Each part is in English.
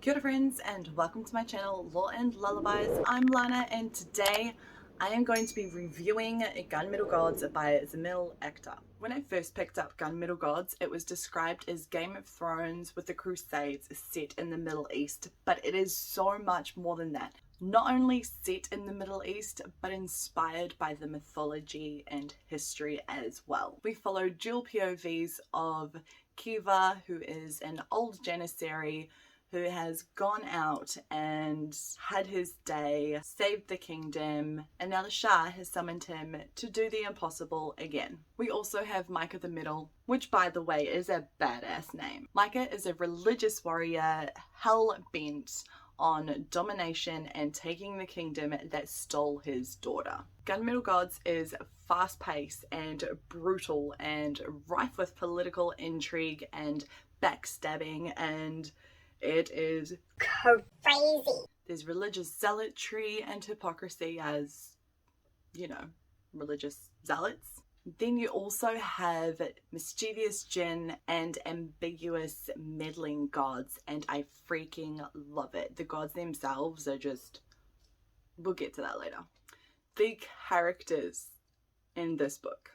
Kia ora friends and welcome to my channel Lore and Lullabies. I'm Lana and today I am going to be reviewing Gunmetal Gods by Zamil Akhtar. When I first picked up Gunmetal Gods, it was described as Game of Thrones with the Crusades set in the Middle East, but it is so much more than that. Not only set in the Middle East, but inspired by the mythology and history as well. We follow dual POVs of Kiva, who is an old Janissary who has gone out and had his day, saved the kingdom, and now the Shah has summoned him to do the impossible again. We also have Micah the Middle, which by the way is a badass name. Micah is a religious warrior, hell-bent on domination and taking the kingdom that stole his daughter. Gunmetal Gods is fast-paced and brutal and rife with political intrigue and backstabbing, and it is crazy. There's religious zealotry and hypocrisy as, you know, religious zealots. Then you also have mischievous jinn and ambiguous meddling gods, and I freaking love it. The gods themselves are just, we'll get to that later. The characters in this book.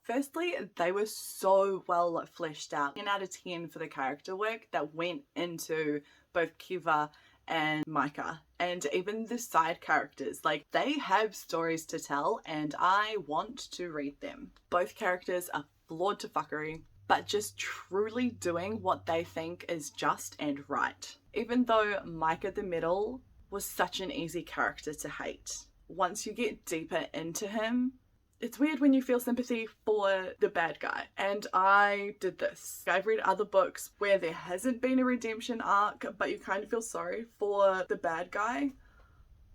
Firstly, they were so well fleshed out. 10 out of 10 for the character work that went into both Kiva and Micah, and even the side characters. Like, they have stories to tell and I want to read them. Both characters are flawed to fuckery, but just truly doing what they think is just and right. Even though Micah the Middle was such an easy character to hate, once you get deeper into him, it's weird when you feel sympathy for the bad guy, and I did this. I've read other books where there hasn't been a redemption arc, but you kind of feel sorry for the bad guy.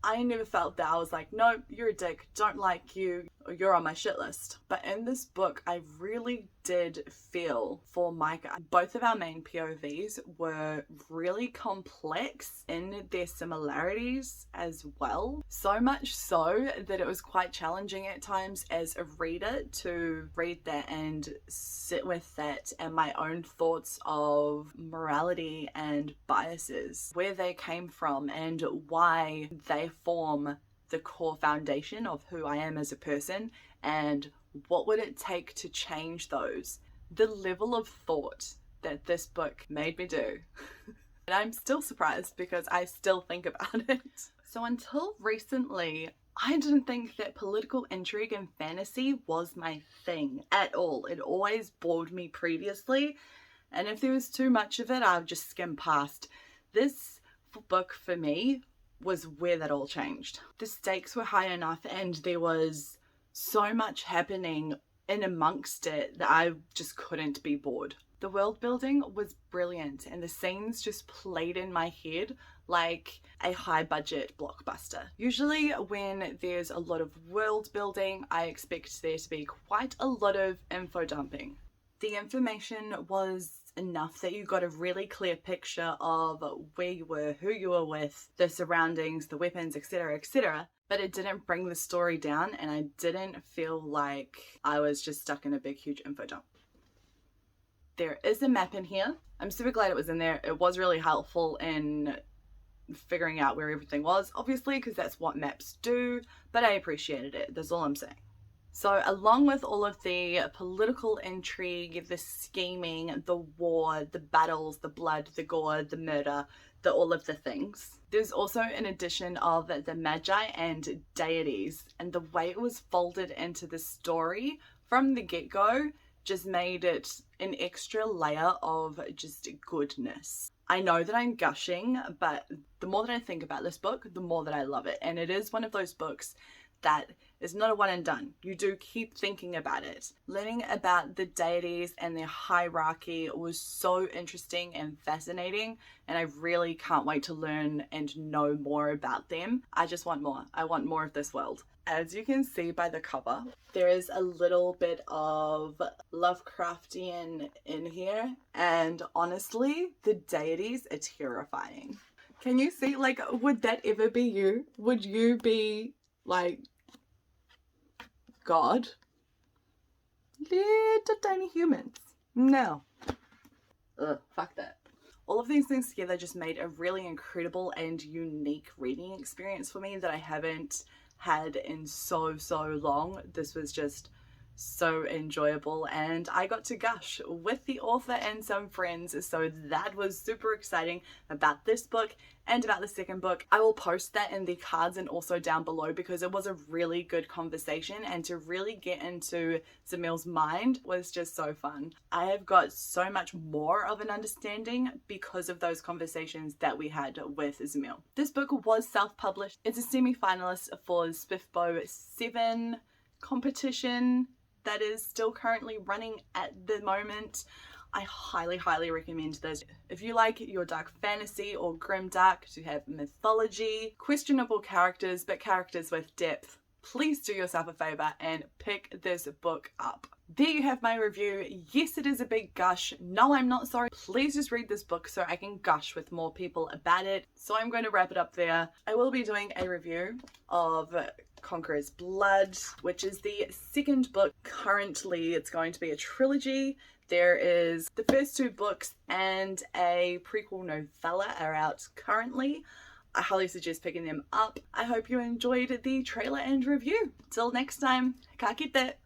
I never felt that. I was like, no, you're a dick, don't like you, or you're on my shit list. But in this book, I really did feel for Micah. Both of our main POVs were really complex in their similarities as well. So much so that it was quite challenging at times as a reader to read that and sit with that and my own thoughts of morality and biases, where they came from and why they form the core foundation of who I am as a person, and what would it take to change those. The level of thought that this book made me do. And I'm still surprised because I still think about it. So until recently, I didn't think that political intrigue and fantasy was my thing at all. It always bored me previously, and if there was too much of it, I would just skim past. This book for me was where that all changed. The stakes were high enough and there was so much happening in amongst it that I just couldn't be bored. The world building was brilliant and the scenes just played in my head like a high budget blockbuster. Usually when there's a lot of world building, I expect there to be quite a lot of info dumping. The information was enough that you got a really clear picture of where you were, who you were with, the surroundings, the weapons, etc., etc. But it didn't bring the story down and I didn't feel like I was just stuck in a big, huge info dump. There is a map in here. I'm super glad it was in there. It was really helpful in figuring out where everything was, obviously, because that's what maps do, but I appreciated it. That's all I'm saying. So along with all of the political intrigue, the scheming, the war, the battles, the blood, the gore, the murder, all of the things, there's also an addition of the magi and deities, and the way it was folded into the story from the get-go just made it an extra layer of just goodness. I know that I'm gushing, but the more that I think about this book, the more that I love it, and it is one of those books that is not a one and done. You do keep thinking about it. Learning about the deities and their hierarchy was so interesting and fascinating, and I really can't wait to learn and know more about them. I just want more. I want more of this world. As you can see by the cover, there is a little bit of Lovecraftian in here, and honestly, the deities are terrifying. Can you see, like, would that ever be you? Would you be like God? Little tiny humans. No. Ugh, fuck that. All of these things together just made a really incredible and unique reading experience for me that I haven't had in so long. This was just so enjoyable, and I got to gush with the author and some friends, so that was super exciting about this book and about the second book. I will post that in the cards and also down below because it was a really good conversation, and to really get into Zamil's mind was just so fun. I have got so much more of an understanding because of those conversations that we had with Zamil. This book was self-published. It's a semi-finalist for SPIFBO 7 competition that is still currently running at the moment. I highly recommend this. If you like your dark fantasy or grimdark to have mythology, questionable characters, but characters with depth, please do yourself a favor and pick this book up. There you have my review. Yes, it is a big gush. No, I'm not sorry. Please just read this book so I can gush with more people about it. So I'm going to wrap it up there. I will be doing a review of Conqueror's Blood, which is the second book. Currently, it's going to be a trilogy. There is the first 2 books and a prequel novella are out currently. I highly suggest picking them up. I hope you enjoyed the trailer and review. Till next time, ka kite!